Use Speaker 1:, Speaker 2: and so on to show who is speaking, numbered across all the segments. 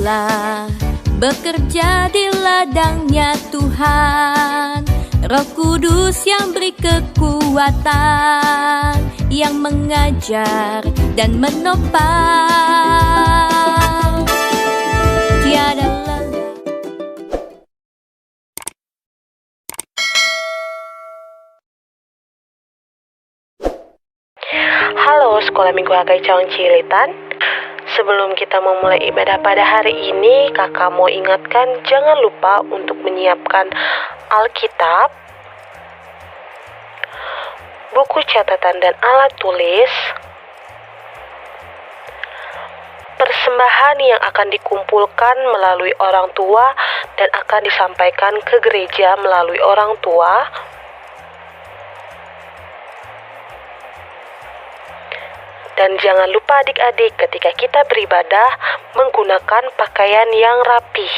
Speaker 1: Allah bekerja di ladangnya Tuhan. Roh Kudus yang beri kekuatan, yang mengajar dan menopang. Tiada lelah.
Speaker 2: Halo Sekolah Minggu HKI Cawang Cilitan. Sebelum kita memulai ibadah pada hari ini, kakak mau ingatkan jangan lupa untuk menyiapkan Alkitab, buku catatan dan alat tulis, persembahan yang akan dikumpulkan melalui orang tua dan akan disampaikan ke gereja melalui orang tua, dan jangan lupa adik-adik ketika kita beribadah menggunakan pakaian yang rapih.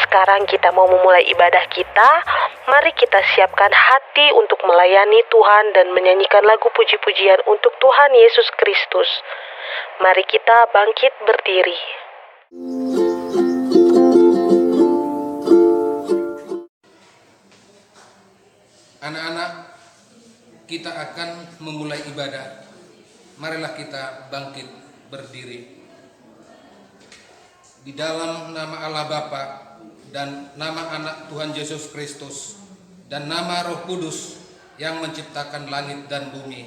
Speaker 2: Sekarang kita mau memulai ibadah kita. Mari kita siapkan hati untuk melayani Tuhan dan menyanyikan lagu puji-pujian untuk Tuhan Yesus Kristus. Mari kita bangkit berdiri.
Speaker 3: Anak-anak, kita akan memulai ibadah. Marilah kita bangkit berdiri. Di dalam nama Allah Bapa dan nama Anak Tuhan Yesus Kristus dan nama Roh Kudus yang menciptakan langit dan bumi,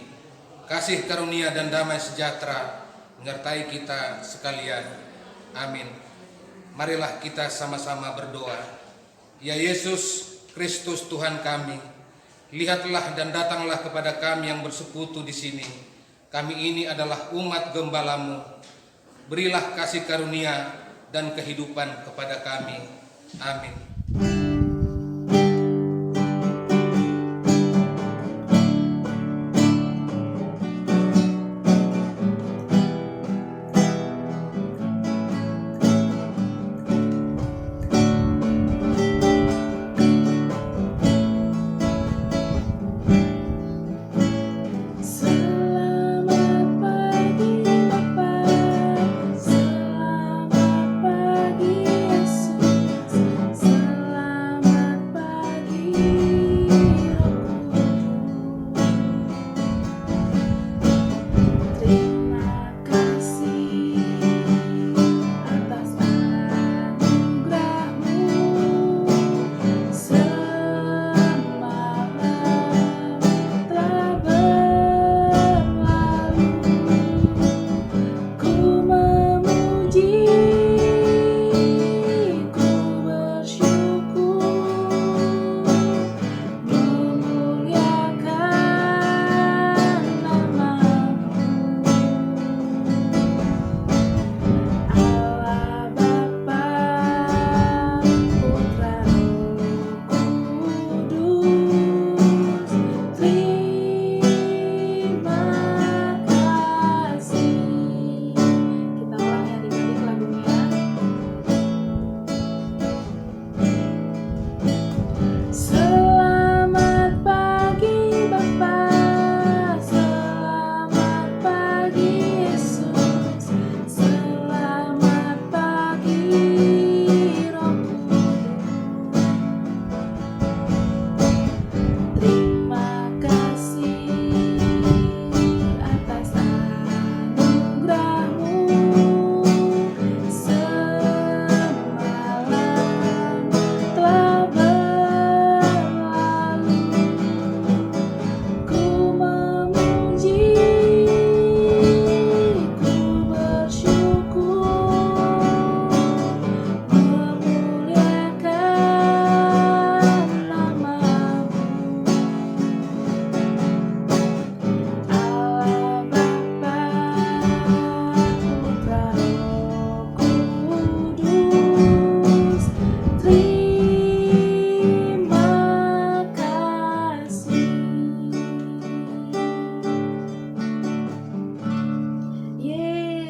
Speaker 3: kasih karunia dan damai sejahtera menyertai kita sekalian. Amin. Marilah kita sama-sama berdoa. Ya Yesus Kristus Tuhan kami, lihatlah dan datanglah kepada kami yang bersekutu di sini. Kami ini adalah umat gembala-Mu. Berilah kasih karunia dan kehidupan kepada kami. Amin.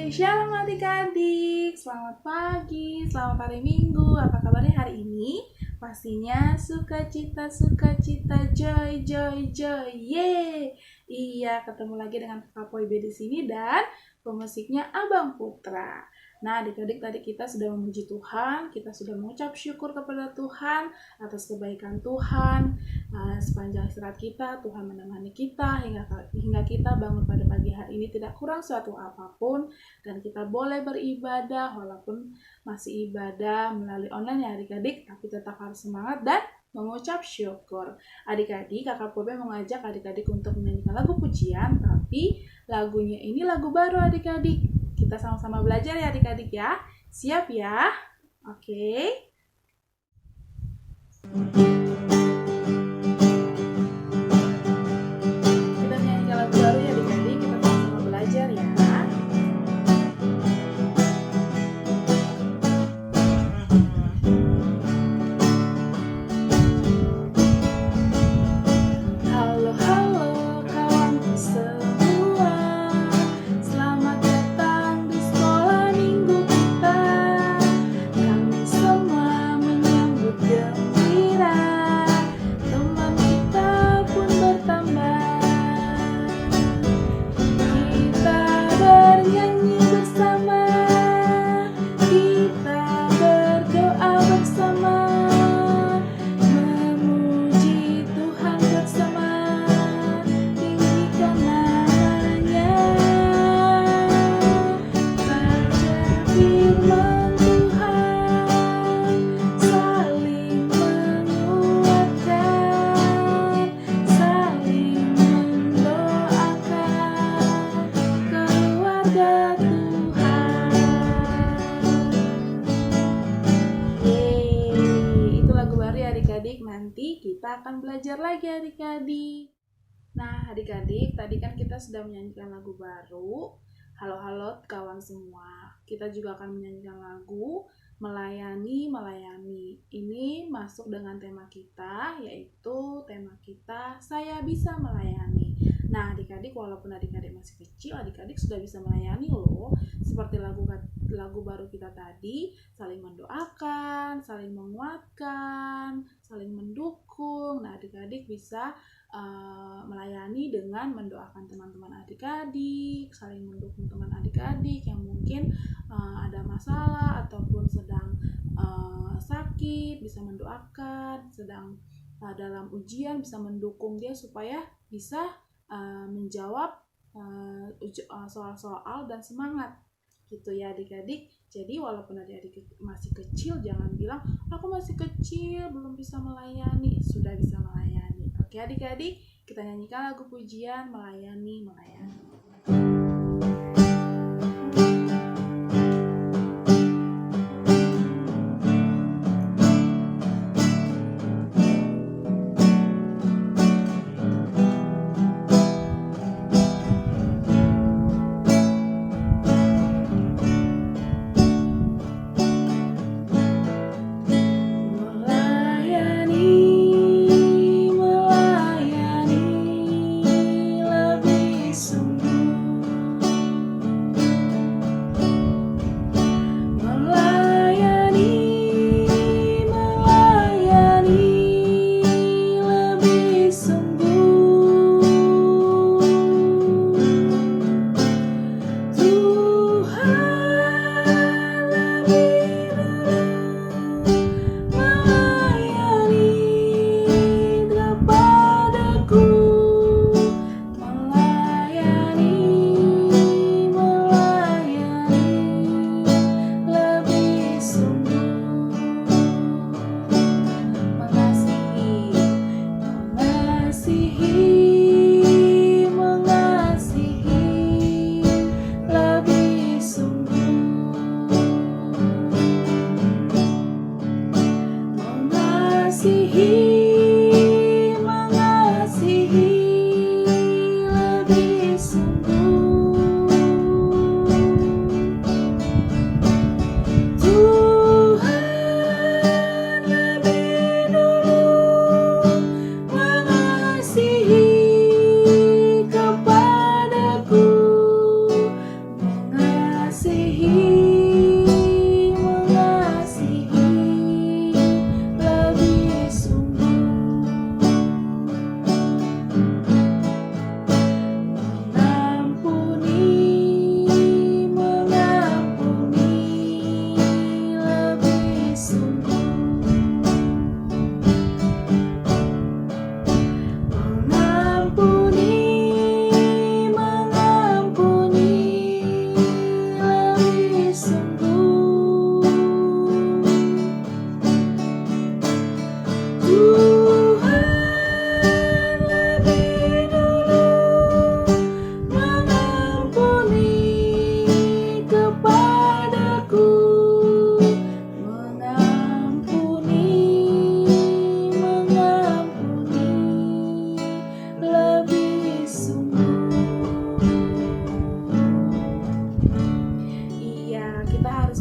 Speaker 4: Shalom adik-adik, selamat pagi, selamat hari Minggu. Apa kabarnya hari ini? Pastinya sukacita, joy, yeay. Iya, ketemu lagi dengan Kakak Poibe di sini dan pemusiknya Abang Putra. Nah, adik-adik tadi kita sudah memuji Tuhan, kita sudah mengucap syukur kepada Tuhan atas kebaikan Tuhan. Sepanjang istirahat kita, Tuhan menemani kita hingga kita bangun pada pagi hari ini tidak kurang suatu apapun, dan kita boleh beribadah walaupun masih ibadah melalui online ya adik-adik, tapi tetap harus semangat dan mengucap syukur. Adik-adik, Kakak Pobe mengajak adik-adik untuk menyanyikan lagu pujian, tapi lagunya ini lagu baru adik-adik. Kita sama-sama belajar ya adik-adik ya. Siap ya? Oke. Kita menyanyikan lagu baru ya adik-adik. Kita sama-sama belajar ya. Halo, halo kawanku semua. Selamat datang di sekolah minggu kita. Kami semua menyambut gembira. Teman kita pun bertambah. Kita bernyanyi bersama. Kita berdoa bersama. Memuji Tuhan bersama. Tinggikan namanya. Baca firman Tuhan. Saling menguatkan. Saling mendoakan. Keluarga Tuhan. Yeay, itu lagu baru ya adik-adik. Nanti kita akan belajar lagi adik-adik. Nah adik-adik, tadi kan kita sudah menyanyikan lagu baru. Halo-halo kawan semua. Kita juga akan menyanyikan lagu Melayani, Melayani. Ini masuk dengan tema kita, yaitu tema kita Saya Bisa Melayani. Nah adik-adik, walaupun adik-adik masih kecil, adik-adik sudah bisa melayani loh. Seperti lagu baru kita tadi, saling mendoakan, saling menguatkan, saling mendukung. Nah adik-adik bisa melayani dengan mendoakan teman-teman adik-adik, saling mendukung teman adik-adik yang mungkin ada masalah ataupun sedang sakit, bisa mendoakan, sedang dalam ujian bisa mendukung dia supaya bisa menjawab soal-soal dan semangat gitu ya adik-adik. Jadi walaupun adik-adik masih kecil, jangan bilang aku masih kecil belum bisa melayani. Sudah bisa melayani. Oke adik-adik, kita nyanyikan lagu pujian Melayani, Melayani. Melayani lebih sungguh.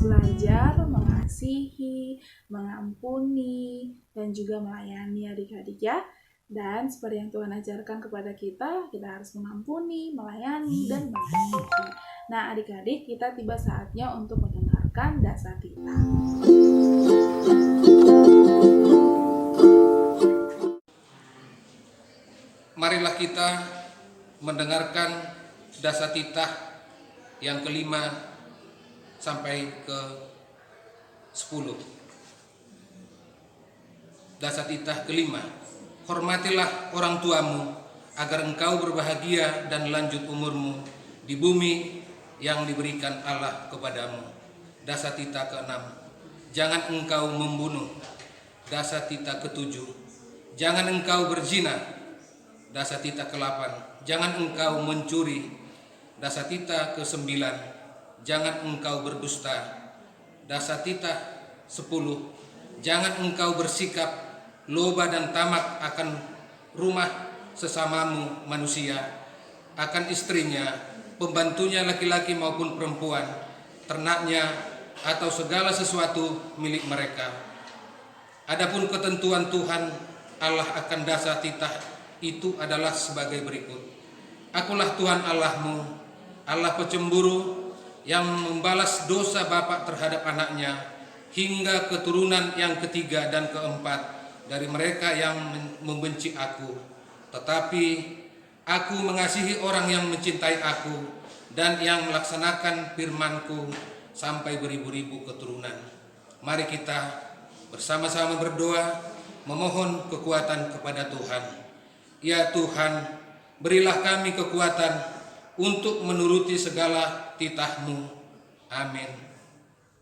Speaker 4: belajar mengasihi, mengampuni, dan juga melayani adik-adik ya. Dan seperti yang Tuhan ajarkan kepada kita harus mengampuni, melayani, dan mengasihi. Nah adik-adik, kita tiba saatnya untuk mendengarkan Dasatita.
Speaker 3: Marilah kita mendengarkan Dasatita yang kelima sampai ke 10. Dasatita kelima. Hormatilah orang tuamu agar engkau berbahagia dan lanjut umurmu di bumi yang diberikan Allah kepadamu. Dasatita ke-6. Jangan engkau membunuh. Dasatita ke-7. Jangan engkau berzina. Dasatita ke-8. Jangan engkau mencuri. Dasatita ke-9. Jangan engkau berdusta. Dasatita 10. Jangan engkau bersikap loba dan tamak akan rumah sesamamu manusia, akan istrinya, pembantunya laki-laki maupun perempuan, ternaknya, atau segala sesuatu milik mereka. Adapun ketentuan Tuhan Allah akan Dasatita itu adalah sebagai berikut. Akulah Tuhan Allahmu, Allah pecemburu, yang membalas dosa bapa terhadap anaknya hingga keturunan yang ketiga dan keempat dari mereka yang membenci aku. Tetapi aku mengasihi orang yang mencintai aku dan yang melaksanakan firman-Ku sampai beribu-ribu keturunan. Mari kita bersama-sama berdoa memohon kekuatan kepada Tuhan. Ya Tuhan, berilah kami kekuatan untuk menuruti segala titah-Mu. Amin.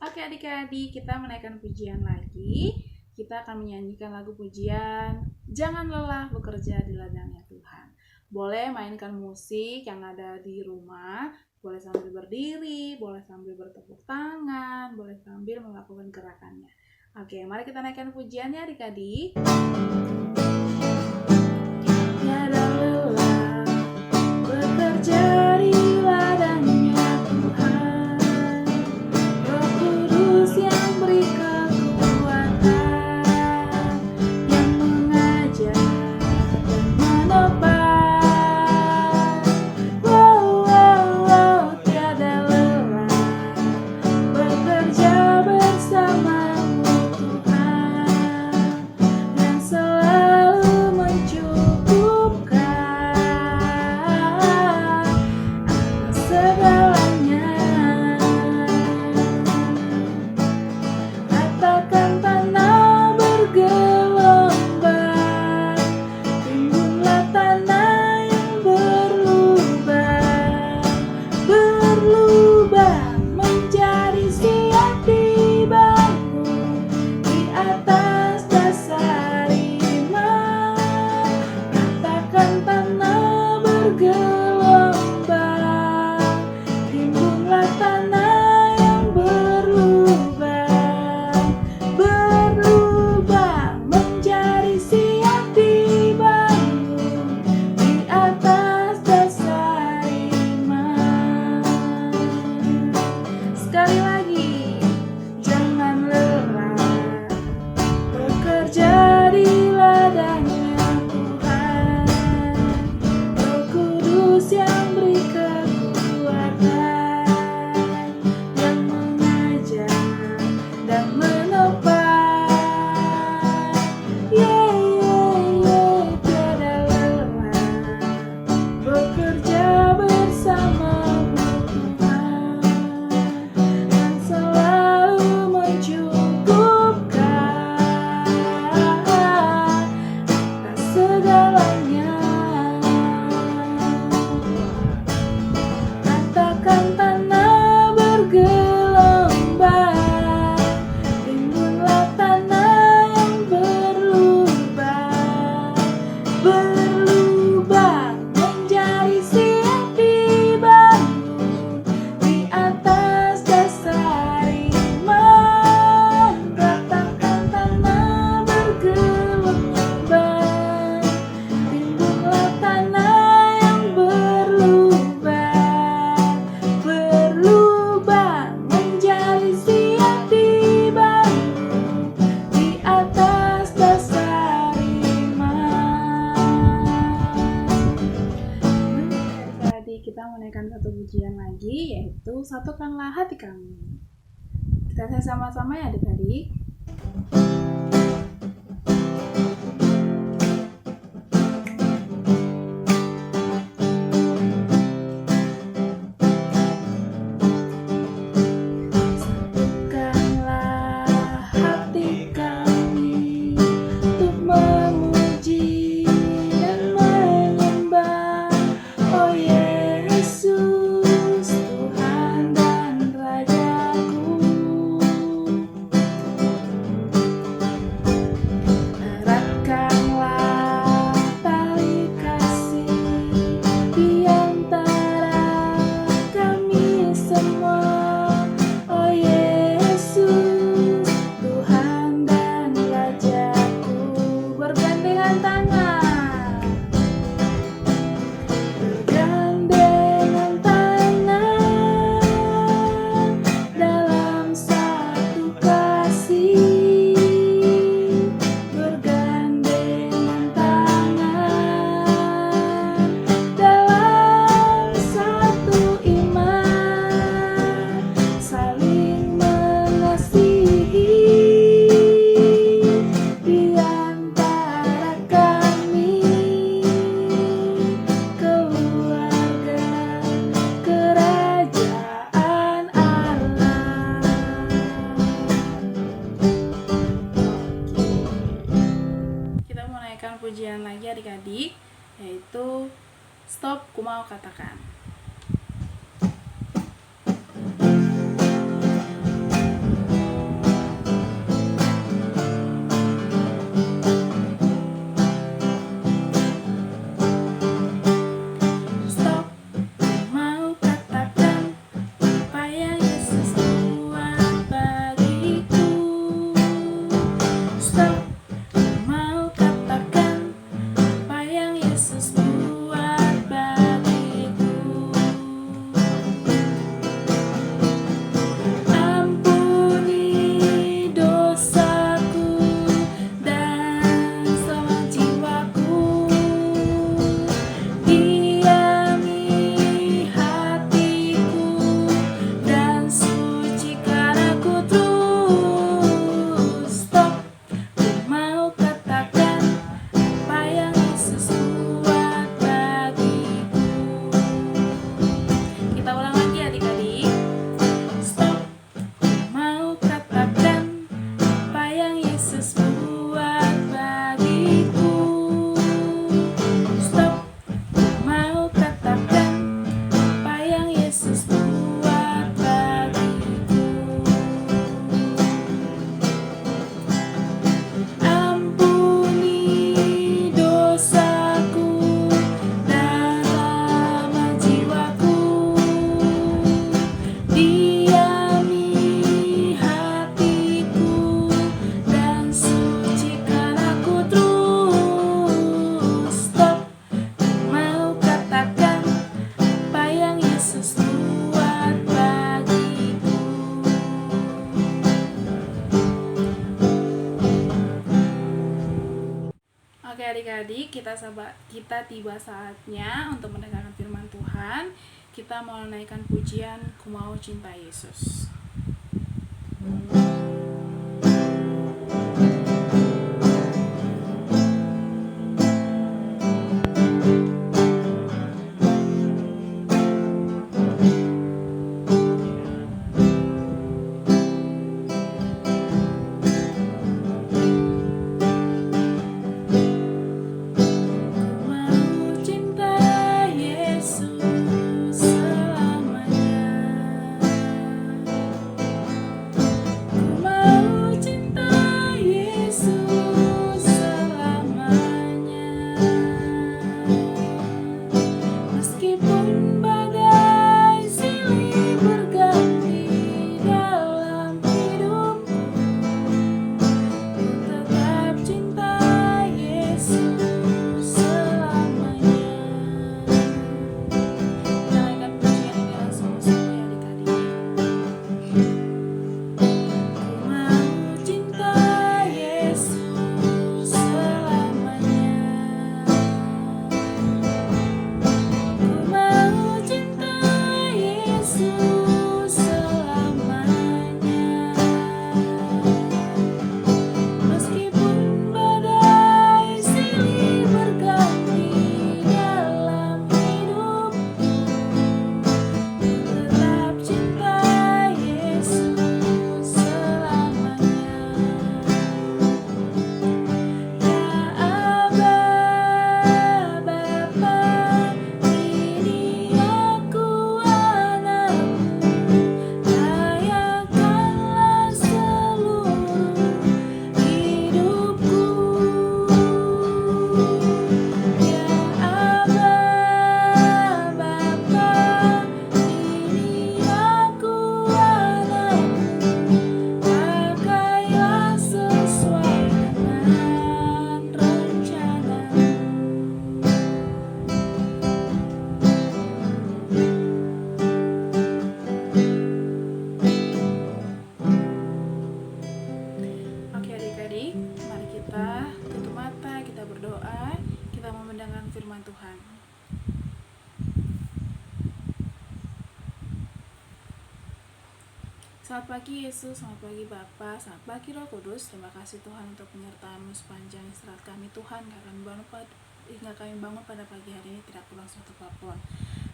Speaker 4: Oke adik-adik, kita menaikkan pujian lagi. Kita akan menyanyikan lagu pujian Jangan Lelah Bekerja di Ladangnya Tuhan. Boleh mainkan musik yang ada di rumah, boleh sambil berdiri, boleh sambil bertepuk tangan, boleh sambil melakukan gerakannya. Oke, mari kita naikkan pujiannya adik-adik. Tiada lelah bekerja di ladangnya Tuhan, Roh Kudus yang beri kekuatan, yang mengajar dan menopang. Tiada lelah bekerja bersamamu Tuhan, dan selalu yaitu satukanlah hati kami. Kita sama-sama ya adik-adik. Pujian lagi adik-adik, yaitu Stop Ku Mau Katakan. Stop, ku mau katakan apa yang Yesus buat bagiku. Stop, ku mau katakan apa yang Yesus buat bagiku. Ampuni dosaku dan semua jiwaku. Diami hatiku dan sucikan aku terus. Stop, ku mau katakan apa yang Yesus buat bagiku. Kita ulang lagi adik-adik. Stop, ku mau katakan apa yang Yesus buat bagiku. Stop, ku mau katakan apa yang Yesus buat bagiku. Ampuni dosaku dan lama jiwaku. Diami hatiku dan sucikan aku terus. Stop, ku mau katakan apa yang Yesus buat bagiku. Oke adik-adik, kita tiba saatnya untuk mendengarkan firman Tuhan. Kita mau menaikkan pujian Ku Mau Cinta Yesus. Ku mau cinta Yesus selamanya. Ku mau Selamat pagi Yesus, selamat pagi Bapa, selamat pagi Roh Kudus. Terima kasih Tuhan untuk penyertaan-Mu sepanjang istirahat kami Tuhan, hingga kami bangun pada pagi hari ini tidak pulang suatu apapun.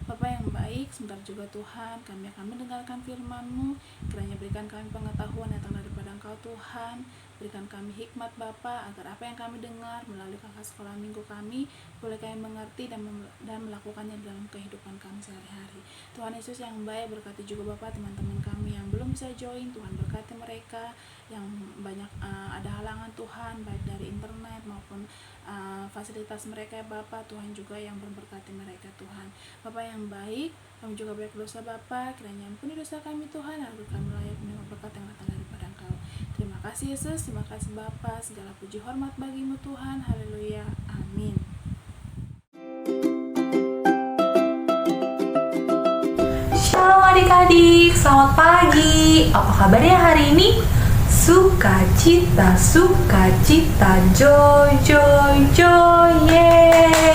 Speaker 4: Bapa yang baik, sebentar juga Tuhan kami akan mendengarkan firman-Mu. Kiranya berikan kami pengetahuan datang daripada Engkau Tuhan. Berikan kami hikmat Bapa, agar apa yang kami dengar melalui kakak sekolah minggu kami boleh kami mengerti dan melakukannya dalam kehidupan kami sehari-hari. Tuhan Yesus yang baik, berkati juga Bapa teman-teman kami yang belum bisa join. Tuhan berkati mereka yang banyak ada halangan Tuhan, baik dari internet maupun fasilitas mereka ya Bapa. Tuhan juga yang memberkati mereka Tuhan. Bapa yang baik, kami juga banyak dosa Bapa, kiranya ampuni dosa kami Tuhan, agar kami layak menerima berkat yang datang daripada Engkau. Terima kasih Yesus, terima kasih Bapa, segala puji hormat bagi-Mu Tuhan, haleluya, amin.
Speaker 5: Shalom adik-adik, selamat pagi. Apa kabarnya hari ini? Sukacita, sukacita, joy, joy, joy, yeay.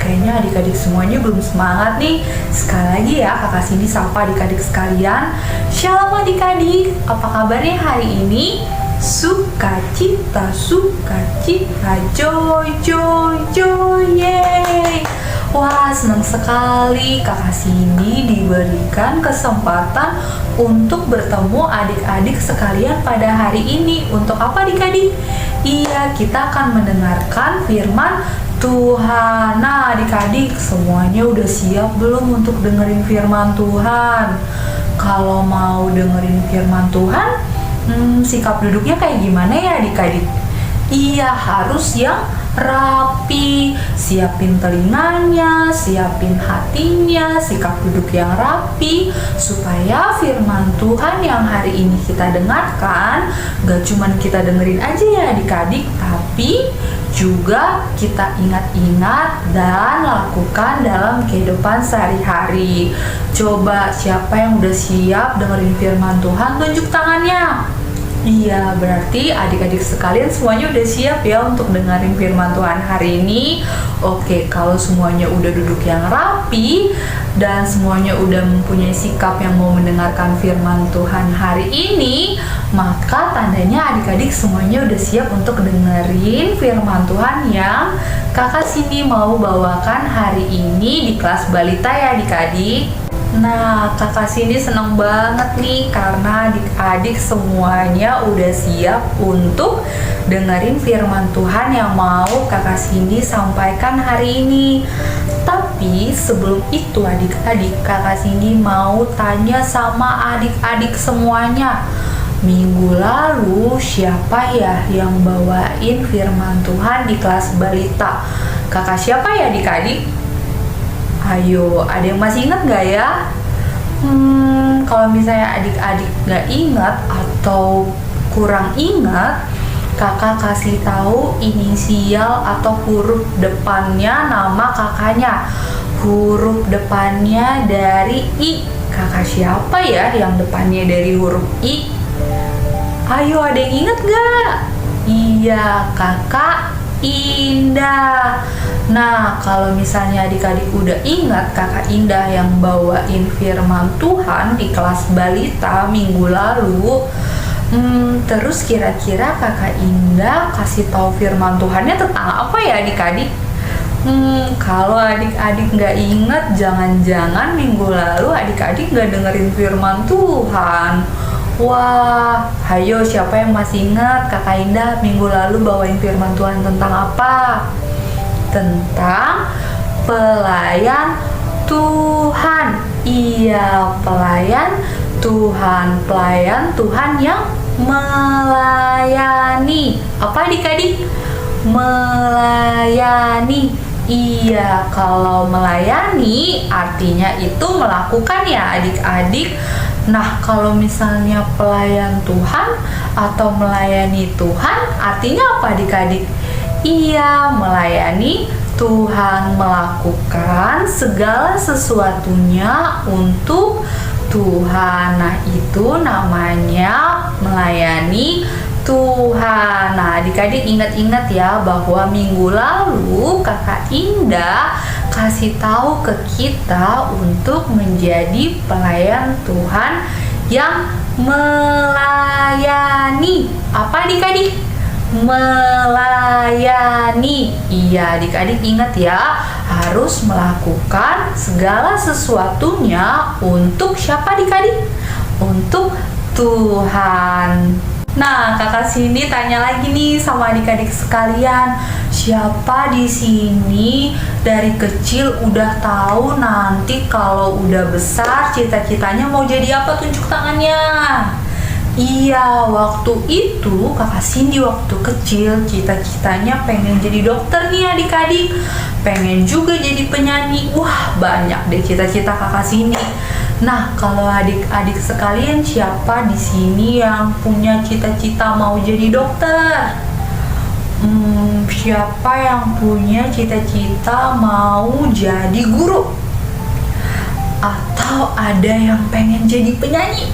Speaker 5: Kayaknya adik-adik semuanya belum semangat nih. Sekali lagi ya, kakak Cindy sapa adik-adik sekalian. Shalom adik-adik, apa kabarnya hari ini? Sukacita, sukacita, joy, joy, joy, yeay. Wah, senang sekali kakak Cindy diberikan kesempatan untuk bertemu adik-adik sekalian pada hari ini. Untuk apa adik-adik? Iya, kita akan mendengarkan firman Tuhan. Nah adik-adik semuanya udah siap belum untuk dengerin firman Tuhan? Kalau mau dengerin firman Tuhan, sikap duduknya kayak gimana ya adik-adik? Iya, harus yang rapi, siapin telinganya, siapin hatinya, sikap duduk yang rapi, supaya firman Tuhan yang hari ini kita dengarkan gak cuman kita dengerin aja ya adik-adik, tapi juga kita ingat-ingat dan lakukan dalam kehidupan sehari-hari. Coba siapa yang udah siap dengerin firman Tuhan, tunjuk tangannya. Iya, berarti adik-adik sekalian semuanya udah siap ya untuk dengerin firman Tuhan hari ini. Oke, kalau semuanya udah duduk yang rapi dan semuanya udah mempunyai sikap yang mau mendengarkan firman Tuhan hari ini, maka tandanya adik-adik semuanya udah siap untuk dengerin firman Tuhan yang kakak Cindy mau bawakan hari ini di kelas balita ya adik-adik. Nah, kakak Cindy senang banget nih karena adik-adik semuanya udah siap untuk dengerin firman Tuhan yang mau kakak Cindy sampaikan hari ini. Tapi sebelum itu adik-adik, kakak Cindy mau tanya sama adik-adik semuanya. Minggu lalu siapa ya yang bawain firman Tuhan di kelas balita? Kakak siapa ya adik-adik? Ayo, ada yang masih ingat gak ya? Kalau misalnya adik-adik gak ingat atau kurang ingat, kakak kasih tahu inisial atau huruf depannya nama kakaknya. Huruf depannya dari I. Kakak siapa ya yang depannya dari huruf I? Ayo, ada yang ingat gak? Iya, kakak Indah. Nah, kalau misalnya adik-adik udah ingat kakak Indah yang bawain firman Tuhan di kelas balita minggu lalu, terus kira-kira kakak Indah kasih tahu firman Tuhannya tentang apa ya adik-adik? Kalau adik-adik nggak ingat, jangan-jangan minggu lalu adik-adik nggak dengerin firman Tuhan. Wah, ayo siapa yang masih ingat kakak Indah minggu lalu bawain firman Tuhan tentang apa? Tentang pelayan Tuhan. Iya, pelayan Tuhan. Pelayan Tuhan yang melayani. Apa adik-adik? Melayani. Iya, kalau melayani artinya itu melakukan ya adik-adik. Nah, kalau misalnya pelayan Tuhan atau melayani Tuhan, artinya apa adik-adik? Iya, melayani Tuhan, melakukan segala sesuatunya untuk Tuhan. Nah, itu namanya melayani Tuhan. Nah, adik-adik ingat-ingat ya bahwa minggu lalu kakak Indah kasih tahu ke kita untuk menjadi pelayan Tuhan yang melayani. Apa adik-adik? Melayani. Iya, adik-adik ingat ya, harus melakukan segala sesuatunya untuk siapa adik-adik? Untuk Tuhan. Nah, kakak sini tanya lagi nih sama adik-adik sekalian, siapa di sini dari kecil udah tahu nanti kalau udah besar cita-citanya mau jadi apa? Tunjuk tangannya. Iya, waktu itu kakak Cindy waktu kecil cita-citanya pengen jadi dokter nih adik-adik, pengen juga jadi penyanyi. Wah, banyak deh cita-cita kakak Cindy. Nah, kalau adik-adik sekalian siapa di sini yang punya cita-cita mau jadi dokter? Siapa yang punya cita-cita mau jadi guru? Atau ada yang pengen jadi penyanyi?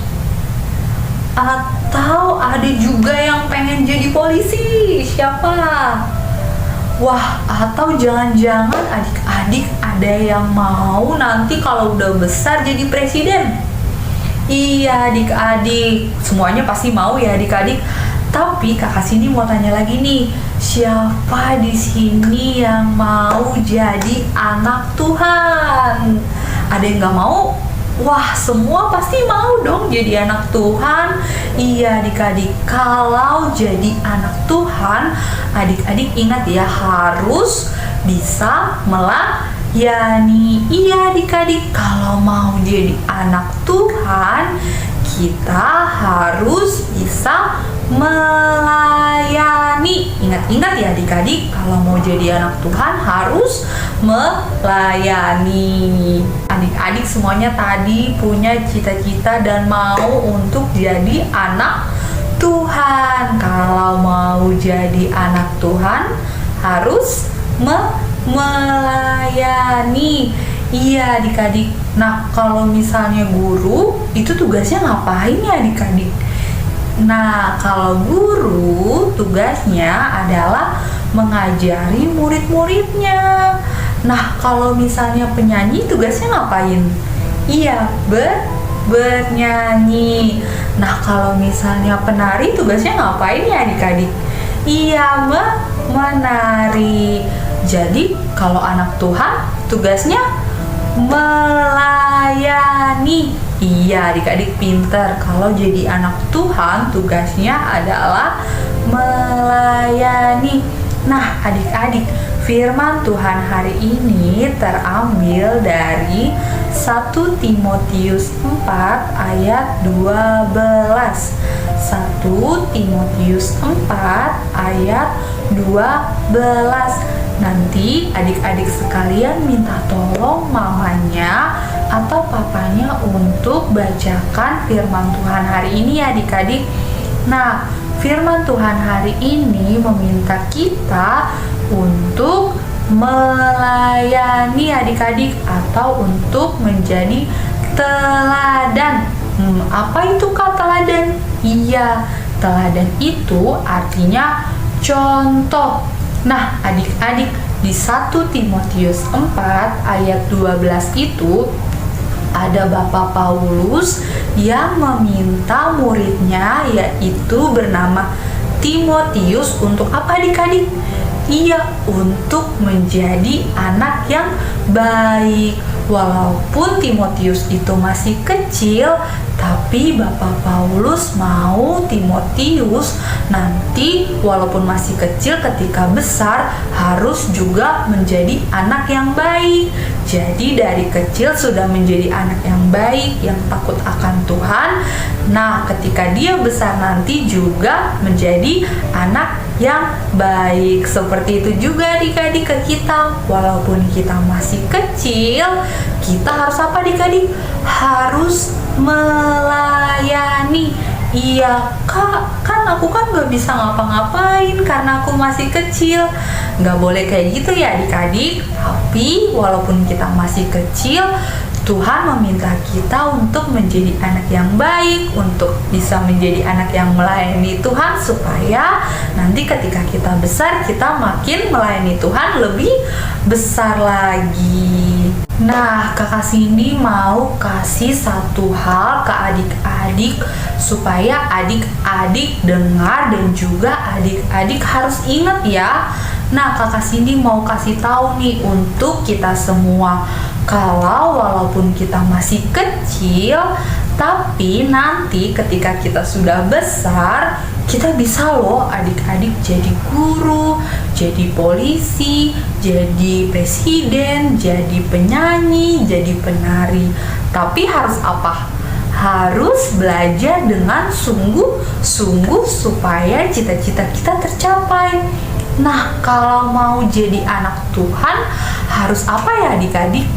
Speaker 5: Atau ada juga yang pengen jadi polisi? Siapa? Wah, atau jangan-jangan adik-adik ada yang mau nanti kalau udah besar jadi presiden? Iya adik-adik, semuanya pasti mau ya adik-adik. Tapi kakak sini mau tanya lagi nih, siapa di sini yang mau jadi anak Tuhan? Ada yang nggak mau? Wah, semua pasti mau dong jadi anak Tuhan. Iya adik-adik, kalau jadi anak Tuhan, adik-adik ingat ya, harus bisa melayani. Iya adik-adik, kalau mau jadi anak Tuhan, kita harus bisa melayani. Ingat-ingat ya adik-adik, kalau mau jadi anak Tuhan harus melayani. Adik-adik semuanya tadi punya cita-cita dan mau untuk jadi anak Tuhan. Kalau mau jadi anak Tuhan harus melayani. Iya adik-adik. Nah, kalau misalnya guru itu tugasnya ngapain ya adik-adik? Nah, kalau guru tugasnya adalah mengajari murid-muridnya. Nah, kalau misalnya penyanyi tugasnya ngapain? Iya, bernyanyi. Nah, kalau misalnya penari tugasnya ngapain ya adik-adik? Iya, menari. Jadi, kalau anak Tuhan tugasnya melayani. Iya, adik-adik pinter. Kalau jadi anak Tuhan tugasnya adalah melayani. Nah, adik-adik, firman Tuhan hari ini terambil dari 1 Timotius 4 ayat 12. 1 Timotius 4 ayat 12. Nanti adik-adik sekalian minta tolong mamanya atau papanya untuk bacakan firman Tuhan hari ini ya adik-adik. Nah, firman Tuhan hari ini meminta kita untuk melayani adik-adik atau untuk menjadi teladan. Apa itu kata teladan? Iya, teladan itu artinya contoh. Nah, adik-adik, di 1 Timotius 4 ayat 12 itu ada Bapak Paulus yang meminta muridnya yaitu bernama Timotius untuk apa adik-adik? Iya, untuk menjadi anak yang baik. Walaupun Timotius itu masih kecil, tapi Bapak Paulus mau Timotius nanti walaupun masih kecil ketika besar harus juga menjadi anak yang baik. Jadi dari kecil sudah menjadi anak yang baik, yang takut akan Tuhan. Nah, ketika dia besar nanti juga menjadi anak yang baik. Seperti itu juga adik-adik ke kita. Walaupun kita masih kecil, kita harus apa adik-adik? Harus melayani. Iya kak, kan aku kan gak bisa ngapa-ngapain karena aku masih kecil. Gak boleh kayak gitu ya adik-adik. Tapi walaupun kita masih kecil, Tuhan meminta kita untuk menjadi anak yang baik, untuk bisa menjadi anak yang melayani Tuhan, supaya nanti ketika kita besar, kita makin melayani Tuhan lebih besar lagi. Nah, Kakak Cindy mau kasih satu hal ke adik-adik supaya adik-adik dengar dan juga adik-adik harus ingat ya. Nah, Kakak Cindy mau kasih tahu nih untuk kita semua, kalau walaupun kita masih kecil, tapi nanti ketika kita sudah besar, kita bisa loh adik-adik jadi guru, jadi polisi, jadi presiden, jadi penyanyi, jadi penari. Tapi harus apa? Harus belajar dengan sungguh-sungguh supaya cita-cita kita tercapai. Nah, kalau mau jadi anak Tuhan, harus apa ya adik-adik?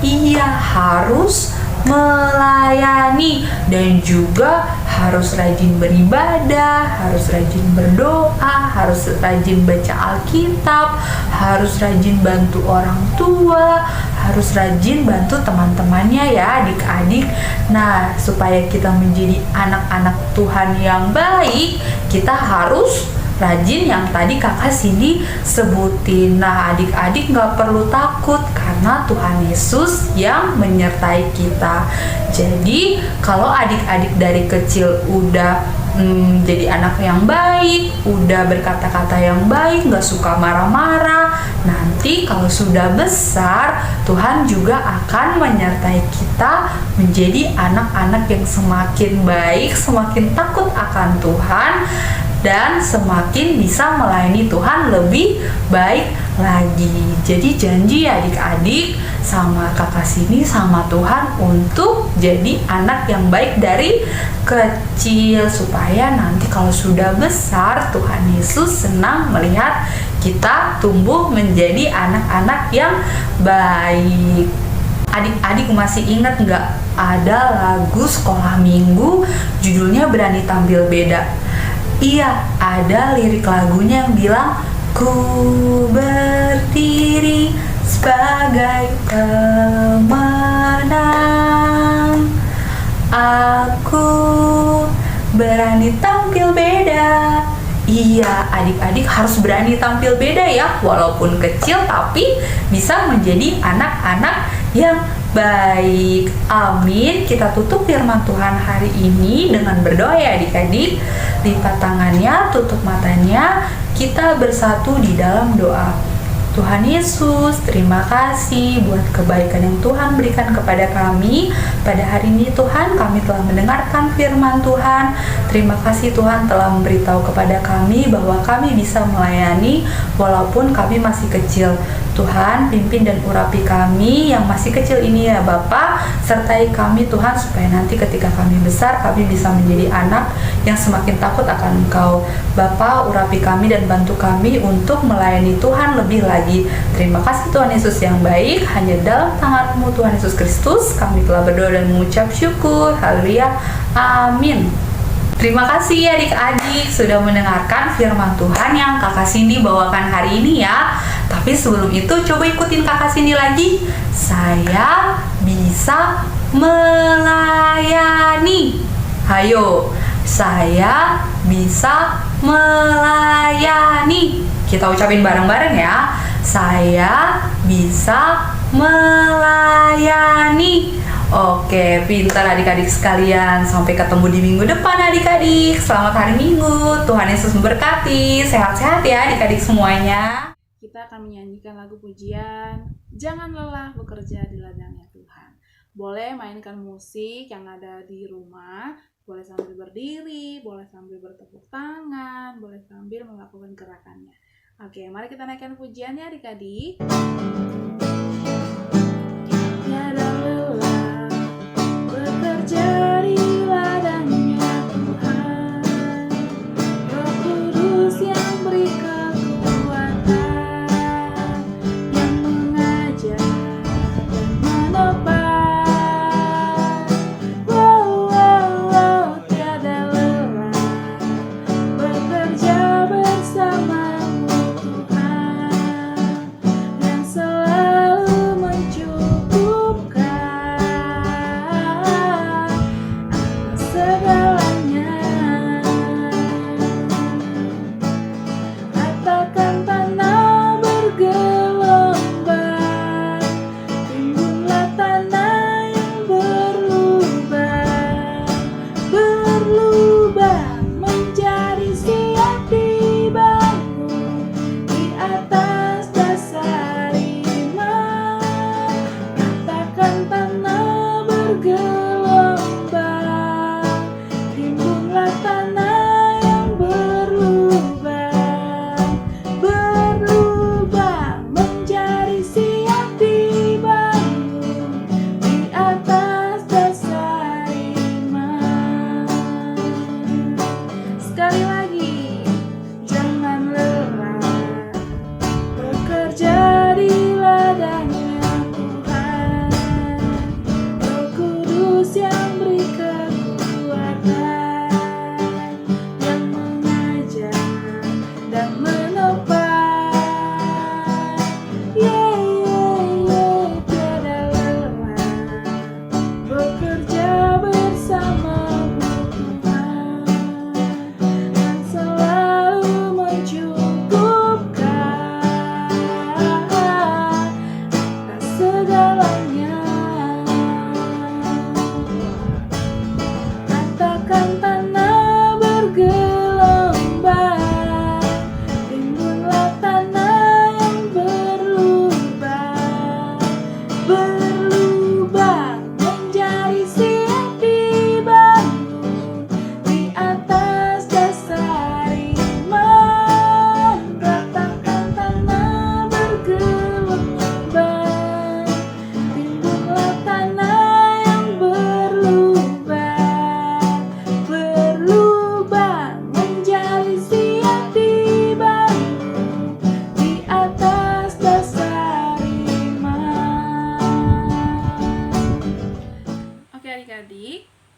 Speaker 5: Iya, harus melayani dan juga harus rajin beribadah, harus rajin berdoa, harus rajin baca Alkitab, harus rajin bantu orang tua, harus rajin bantu teman-temannya ya adik-adik. Nah, supaya kita menjadi anak-anak Tuhan yang baik, kita harus rajin yang tadi Kakak Cindy sebutin. Nah, adik-adik gak perlu takut karena Tuhan Yesus yang menyertai kita. Jadi kalau adik-adik dari kecil udah jadi anak yang baik, udah berkata-kata yang baik, gak suka marah-marah, nanti kalau sudah besar Tuhan juga akan menyertai kita menjadi anak-anak yang semakin baik, semakin takut akan Tuhan, dan semakin bisa melayani Tuhan lebih baik lagi. Jadi janji ya adik-adik sama Kakak Cindy sama Tuhan untuk jadi anak yang baik dari kecil, supaya nanti kalau sudah besar Tuhan Yesus senang melihat kita tumbuh menjadi anak-anak yang baik. Adik-adik masih ingat nggak ada lagu sekolah minggu judulnya Berani Tampil Beda? Iya, ada lirik lagunya yang bilang, ku berdiri sebagai pemenang, aku berani tampil beda. Iya, adik-adik harus berani tampil beda ya, walaupun kecil tapi bisa menjadi anak-anak yang baik. Amin. Kita tutup firman Tuhan hari ini dengan berdoa ya adik-adik. Lipat tangannya, tutup matanya, kita bersatu di dalam doa. Tuhan Yesus, terima kasih buat kebaikan yang Tuhan berikan kepada kami. Pada hari ini Tuhan, kami telah mendengarkan firman Tuhan. Terima kasih Tuhan telah memberitahu kepada kami bahwa kami bisa melayani walaupun kami masih kecil. Tuhan, pimpin dan urapi kami yang masih kecil ini ya Bapa, sertai kami Tuhan supaya nanti ketika kami besar kami bisa menjadi anak yang semakin takut akan Engkau. Bapa, urapi kami dan bantu kami untuk melayani Tuhan lebih lagi. Terima kasih Tuhan Yesus yang baik, hanya dalam tangan-Mu Tuhan Yesus Kristus kami telah berdoa dan mengucap syukur. Haleluya. Amin. Terima kasih ya adik-adik sudah mendengarkan firman Tuhan yang Kakak Cindy bawakan hari ini ya. Tapi sebelum itu coba ikutin Kakak Cindy lagi. Saya bisa melayani. Hayo, saya bisa melayani. Kita ucapin bareng-bareng ya. Saya bisa melayani. Oke, pintar adik-adik sekalian. Sampai ketemu di minggu depan adik-adik. Selamat hari Minggu. Tuhan Yesus memberkati. Sehat-sehat ya adik-adik semuanya.
Speaker 4: Kita akan menyanyikan lagu pujian Jangan Lelah Bekerja di Ladangnya Tuhan. Boleh mainkan musik yang ada di rumah, boleh sambil berdiri, boleh sambil bertepuk tangan, boleh sambil melakukan gerakannya. Oke, mari kita naikkan pujiannya adik-adik. Tiada lelah bekerja di ladangnya Tuhan, Roh Kudus yang beri kekuatan, yang mengajar dan menopang. Tiada lelah bekerja bersamamu Tuhan, dan selalu mencukupkan.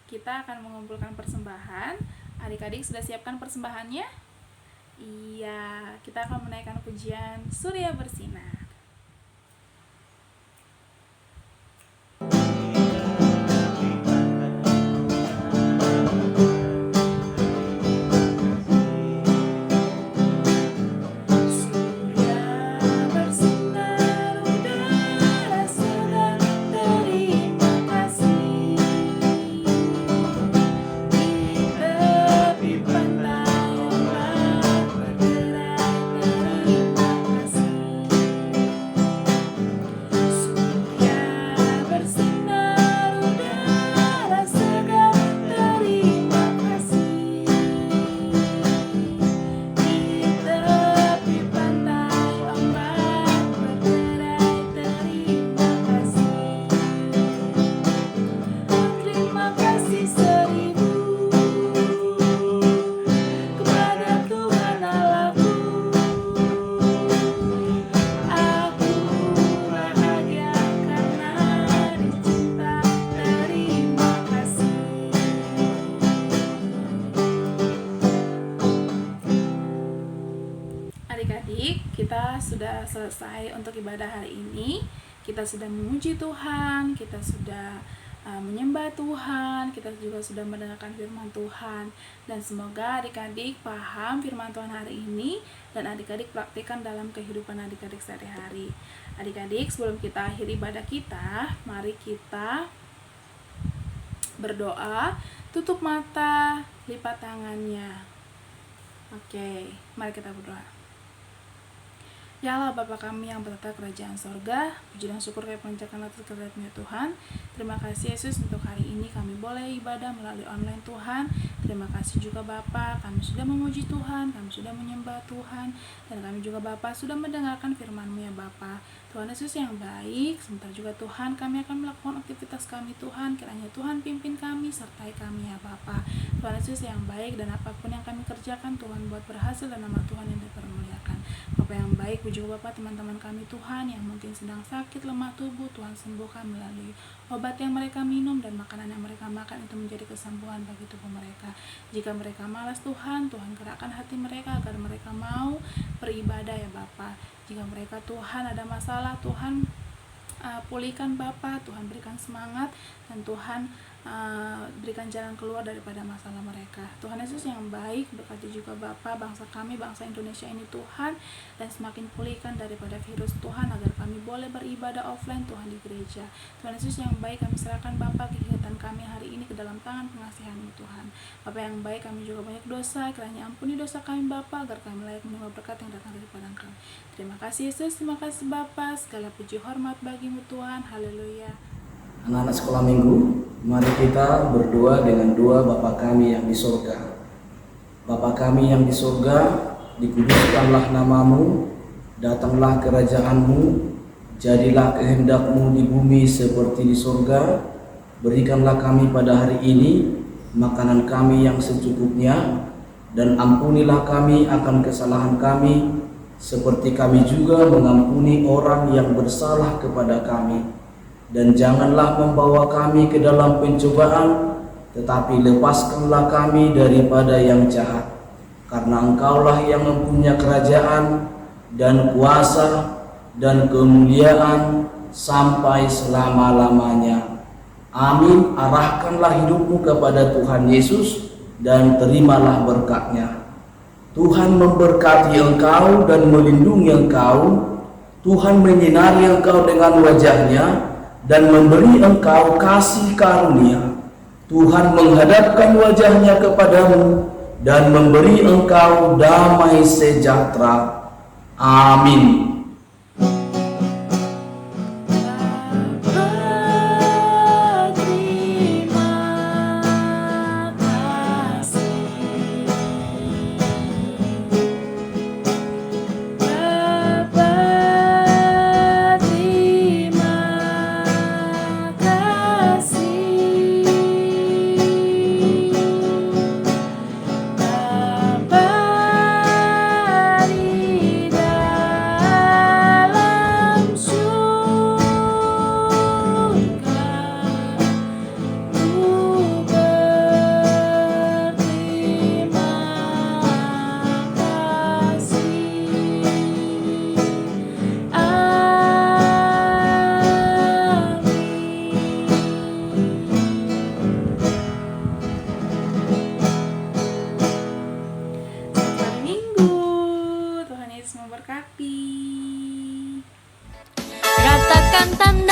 Speaker 4: kita akan mengumpulkan persembahan. Adik-adik sudah siapkan persembahannya? Iya, kita akan menaikkan pujian Surya Bersinar. Adik-adik, kita sudah selesai untuk ibadah hari ini. Kita sudah memuji Tuhan, kita sudah menyembah Tuhan, kita juga sudah mendengarkan firman Tuhan. Dan semoga adik-adik paham firman Tuhan hari ini dan adik-adik praktikkan dalam kehidupan adik-adik sehari-hari. Adik-adik, sebelum kita akhiri ibadah kita, mari kita berdoa, tutup mata, lipat tangannya. Oke, mari kita berdoa. Ya Allah Bapa kami yang bertata kerajaan sorga, puji dan syukur kami panjatkan atas kehadirat-Mu Tuhan. Terima kasih Yesus untuk hari ini kami boleh ibadah melalui online Tuhan. Terima kasih juga Bapa, kami sudah memuji Tuhan, kami sudah menyembah Tuhan, dan kami juga Bapa sudah mendengarkan firman-Mu ya Bapa. Tuhan Yesus yang baik, sebentar juga Tuhan kami akan melakukan aktivitas kami Tuhan, kiranya Tuhan pimpin kami, sertai kami ya Bapa. Tuhan Yesus yang baik, dan apapun yang kami kerjakan Tuhan buat berhasil dan nama Tuhan yang dipermuliakan. Bapa yang baik, puji Bapak teman-teman kami Tuhan yang mungkin sedang sakit lemah tubuh, Tuhan sembuhkan melalui obat yang mereka minum dan makanan yang mereka makan, itu menjadi kesembuhan bagi tubuh mereka. Jika mereka malas Tuhan, Tuhan gerakkan hati mereka agar mereka mau beribadah ya Bapa. Jika mereka Tuhan ada masalah, Tuhan pulihkan Bapa, Tuhan berikan semangat, dan Tuhan berikan jalan keluar daripada masalah mereka. Tuhan Yesus yang baik, berkati juga Bapa bangsa kami, bangsa Indonesia ini Tuhan, dan semakin pulihkan daripada virus Tuhan, agar kami boleh beribadah offline Tuhan di gereja. Tuhan Yesus yang baik, kami serahkan Bapa kegiatan kami hari ini ke dalam tangan pengasihan-Mu Tuhan. Bapa yang baik, kami juga banyak dosa, kiranya ampuni dosa kami Bapa, agar kami layak menerima berkat yang datang daripada Engkau. Terima kasih Yesus, terima kasih Bapa, segala puji hormat bagi-Mu Tuhan. Haleluya.
Speaker 6: Anak-anak sekolah minggu, mari kita berdoa dengan doa Bapa kami yang di surga. Bapa kami yang di surga, dikuduskanlah nama-Mu, datanglah kerajaan-Mu, jadilah kehendak-Mu di bumi seperti di surga. Berikanlah kami pada hari ini makanan kami yang secukupnya, dan ampunilah kami akan kesalahan kami, seperti kami juga mengampuni orang yang bersalah kepada kami. Dan janganlah membawa kami ke dalam pencobaan, tetapi lepaskanlah kami daripada yang jahat. Karena Engkaulah yang mempunyai kerajaan dan kuasa dan kemuliaan sampai selama-lamanya. Amin. Arahkanlah hidupmu kepada Tuhan Yesus dan terimalah berkat-Nya. Tuhan memberkati engkau dan melindungi engkau. Tuhan menyinari engkau dengan wajah-Nya dan memberi engkau kasih karunia. Tuhan menghadapkan wajah-Nya kepadamu dan memberi engkau damai sejahtera. Amin.
Speaker 1: Ratakan tanda